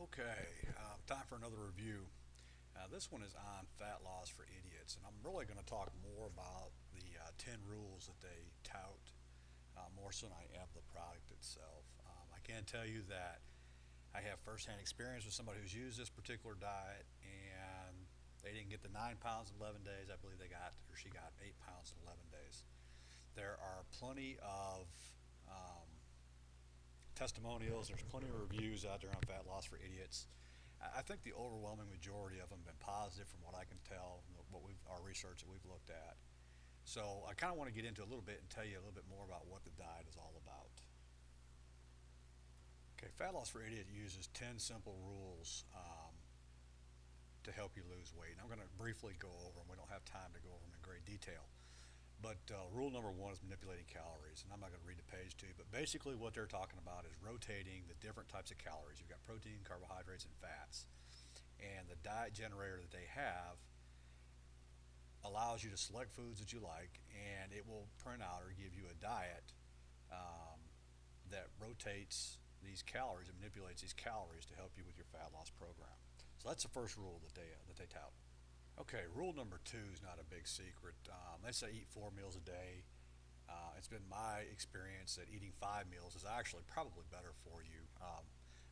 Okay, time for another review. This one is on fat loss for idiots, and I'm really going to talk more about the 10 rules that they tout more so than I am the product itself. I can tell you that I have firsthand experience with somebody who's used this particular diet, and they didn't get the 9 pounds in 11 days. I believe they got, or she got 8 pounds in 11 days. There are plenty of testimonials. There's plenty of reviews out there on fat loss for idiots. I think the overwhelming majority of them have been positive from what I can tell, our research that we've looked at. So I kind of want to get into a little bit and tell you a little bit more about what the diet is all about. Okay, Fat Loss for Idiot uses 10 simple rules to help you lose weight. And I'm going to briefly go over them. We don't have time to go over them in great detail. But rule number one is manipulating calories, and I'm not going to read the page to you, but basically what they're talking about is rotating the different types of calories. You've got protein, carbohydrates, and fats. And the diet generator that they have allows you to select foods that you like, and it will print out or give you a diet um, that rotates these calories and manipulates these calories to help you with your fat loss program. So that's the first rule that they tout. Okay, rule number two is not a big secret. They say eat 4 meals a day. It's been my experience that eating 5 meals is actually probably better for you.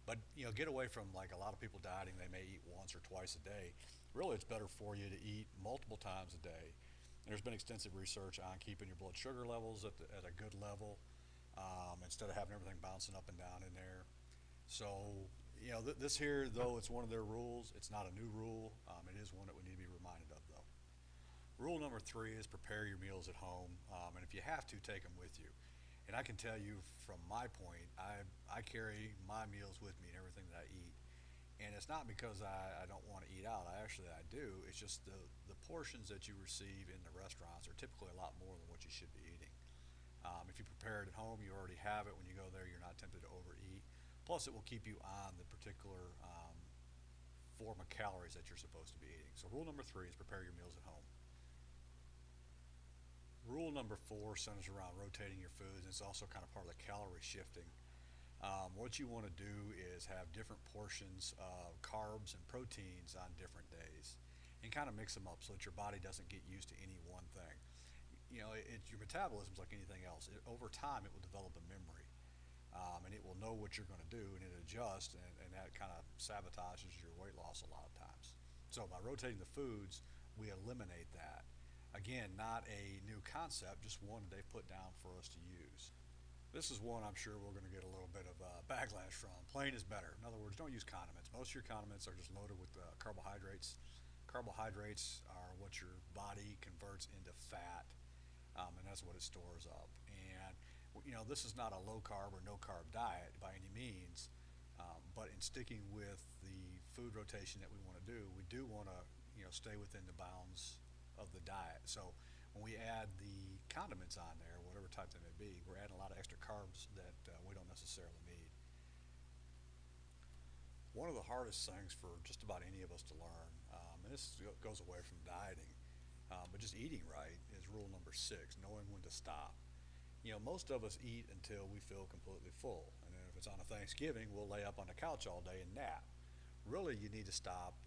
But get away from like a lot of people dieting. They may eat once or twice a day. Really, it's better for you to eat multiple times a day. And there's been extensive research on keeping your blood sugar levels at a good level instead of having everything bouncing up and down in there. So, this here, though it's one of their rules, it's not a new rule. It is one that we need to be reminded of, though. Rule number three is prepare your meals at home, and if you have to, take them with you. And I can tell you from my point, I carry my meals with me and everything that I eat. And it's not because I don't want to eat out. I do. It's just the portions that you receive in the restaurants are typically a lot more than what you should be eating. If you prepare it at home, you already have it. When you go there, you're not tempted to overeat. Plus, it will keep you on the particular form of calories that you're supposed to be eating. So, rule number three is prepare your meals at home. Rule number four centers around rotating your foods, and it's also kind of part of the calorie shifting. What you want to do is have different portions of carbs and proteins on different days and kind of mix them up so that your body doesn't get used to any one thing. Your metabolism is like anything else. Over time, it will develop a memory, and it will know what you're going to do, and it adjusts, and that kind of sabotages your weight loss a lot of times. So by rotating the foods, we eliminate that. Again, not a new concept, just one that they've put down for us to use. This is one I'm sure we're going to get a little bit of backlash from. Plain is better. In other words, don't use condiments. Most of your condiments are just loaded with carbohydrates. Carbohydrates are what your body converts into fat, and that's what it stores up. And this is not a low carb or no carb diet by any means, but in sticking with the food rotation that we want to do, we do want to stay within the bounds of the diet. So when we add the condiments on there, whatever type they may be, we're adding a lot of extra carbs that we don't necessarily need. One of the hardest things for just about any of us to learn, and this goes away from dieting, but just eating right, is rule number six, knowing when to stop. Most of us eat until we feel completely full. And then if it's on a Thanksgiving, we'll lay up on the couch all day and nap. Really, you need to stop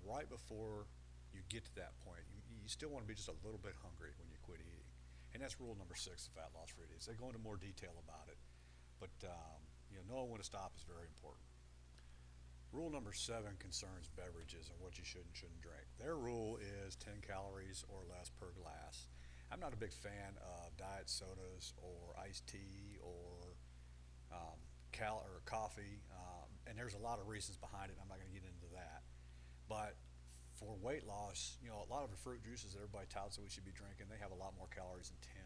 right before you get to that point. You still want to be just a little bit hungry when you quit eating. And that's rule number six of fat loss for idiots. They go into more detail about it. But, knowing when to stop is very important. Rule number seven concerns beverages and what you should and shouldn't drink. Their rule is 10 calories or less per glass. I'm not a big fan of diet sodas or iced tea or or coffee, and there's a lot of reasons behind it. I'm not going to get into that. But for weight loss, a lot of the fruit juices that everybody touts that we should be drinking, they have a lot more calories than 10.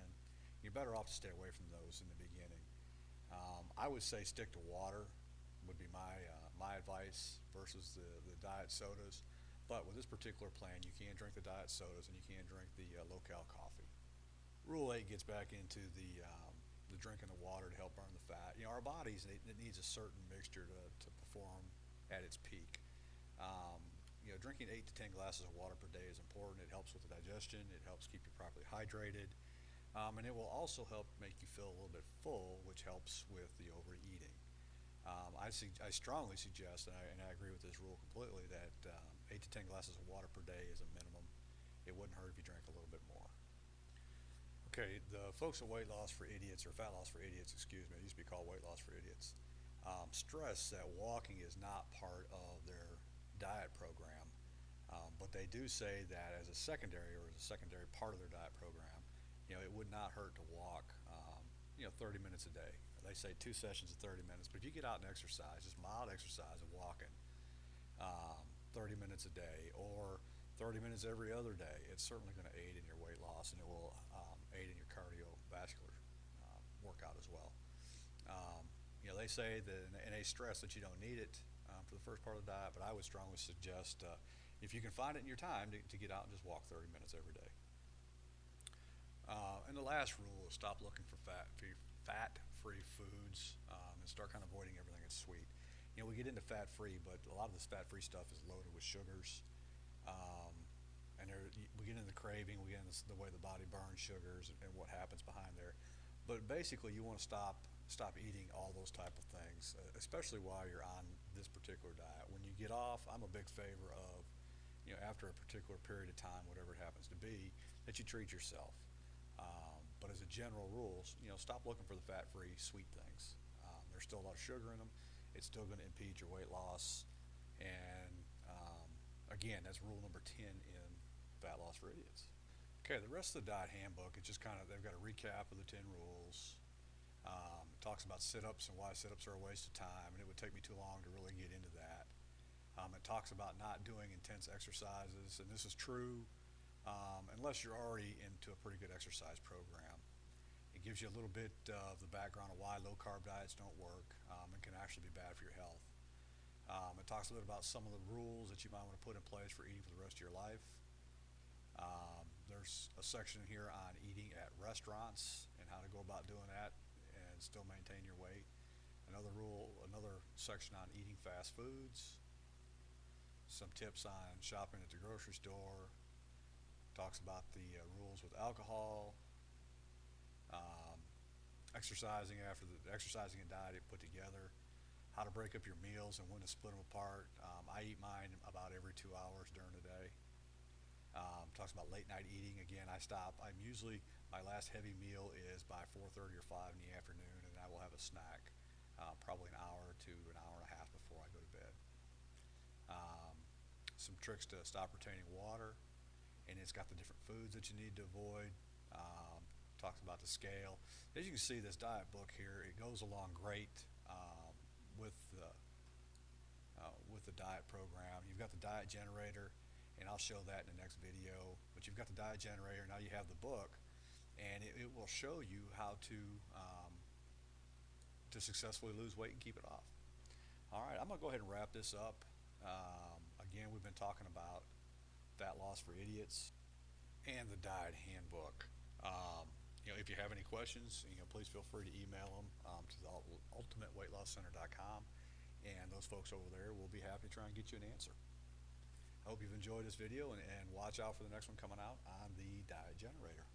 You're better off to stay away from those in the beginning. I would say stick to water would be my advice versus the diet sodas. But with this particular plan, you can drink the diet sodas and you can drink the low-cal coffee. Rule 8 gets back into the drinking the water to help burn the fat. Our bodies, it needs a certain mixture to perform at its peak. Drinking 8 to 10 glasses of water per day is important. It helps with the digestion. It helps keep you properly hydrated. And it will also help make you feel a little bit full, which helps with the overeating. I strongly suggest, and I agree with this rule completely, that 8 to 10 glasses of water per day is a minimum. It wouldn't hurt if you drank a little bit more. Okay, the folks at Weight Loss for Idiots, or Fat Loss for Idiots, excuse me, it used to be called Weight Loss for Idiots, stress that walking is not part of their diet program, but they do say that as a secondary, or as a secondary part of their diet program, it would not hurt to walk, 30 minutes a day. They say 2 sessions of 30 minutes, but if you get out and exercise, just mild exercise of walking, 30 minutes a day, or 30 minutes every other day, it's certainly going to aid in your weight loss, and it will aid in your cardiovascular workout as well. They say that, and they stress that you don't need it for the first part of the diet, but I would strongly suggest, if you can find it in your time, to get out and just walk 30 minutes every day. And the last rule is stop looking for fat-free foods, and start kind of avoiding everything that's sweet. We get into fat-free, but a lot of this fat-free stuff is loaded with sugars. Um, and we get into the craving, we get into the way the body burns sugars, and what happens behind there. But basically, you want to stop eating all those type of things, especially while you're on this particular diet. When you get off, I'm a big favor of, after a particular period of time, whatever it happens to be, that you treat yourself. But as a general rule, stop looking for the fat-free sweet things. There's still a lot of sugar in them. It's still going to impede your weight loss. And again, that's rule number 10 in Fat Loss for Idiots. Okay, the rest of the diet handbook, it's just kind of, they've got a recap of the 10 rules. It talks about sit-ups and why sit-ups are a waste of time, and it would take me too long to really get into that. It talks about not doing intense exercises, and this is true unless you're already into a pretty good exercise program. It gives you a little bit of the background of why low-carb diets don't work and can actually be bad for your health. It talks a little bit about some of the rules that you might want to put in place for eating for the rest of your life. There's a section here on eating at restaurants and how to go about doing that and still maintain your weight. Another section on eating fast foods. Some tips on shopping at the grocery store. Talks about the rules with alcohol. Exercising and diet put together. How to break up your meals and when to split them apart. I eat mine about every 2 hours during the day. Talks about late night eating. Again, my last heavy meal is by 4:30 or 5 in the afternoon, and I will have a snack probably an hour to an hour and a half before I go to bed. Some tricks to stop retaining water, and it's got the different foods that you need to avoid. Talks about the scale. As you can see, this diet book here, it goes along great with the diet program. You've got the diet generator, and I'll show that in the next video. But you've got the diet generator, now you have the book, and it will show you how to successfully lose weight and keep it off. All right, I'm going to go ahead and wrap this up. Again, we've been talking about Fat Loss for Idiots and the diet handbook. If you have any questions, please feel free to email them to the ultimateweightlosscenter.com, and those folks over there will be happy to try and get you an answer. I hope you've enjoyed this video, and watch out for the next one coming out on the diet generator.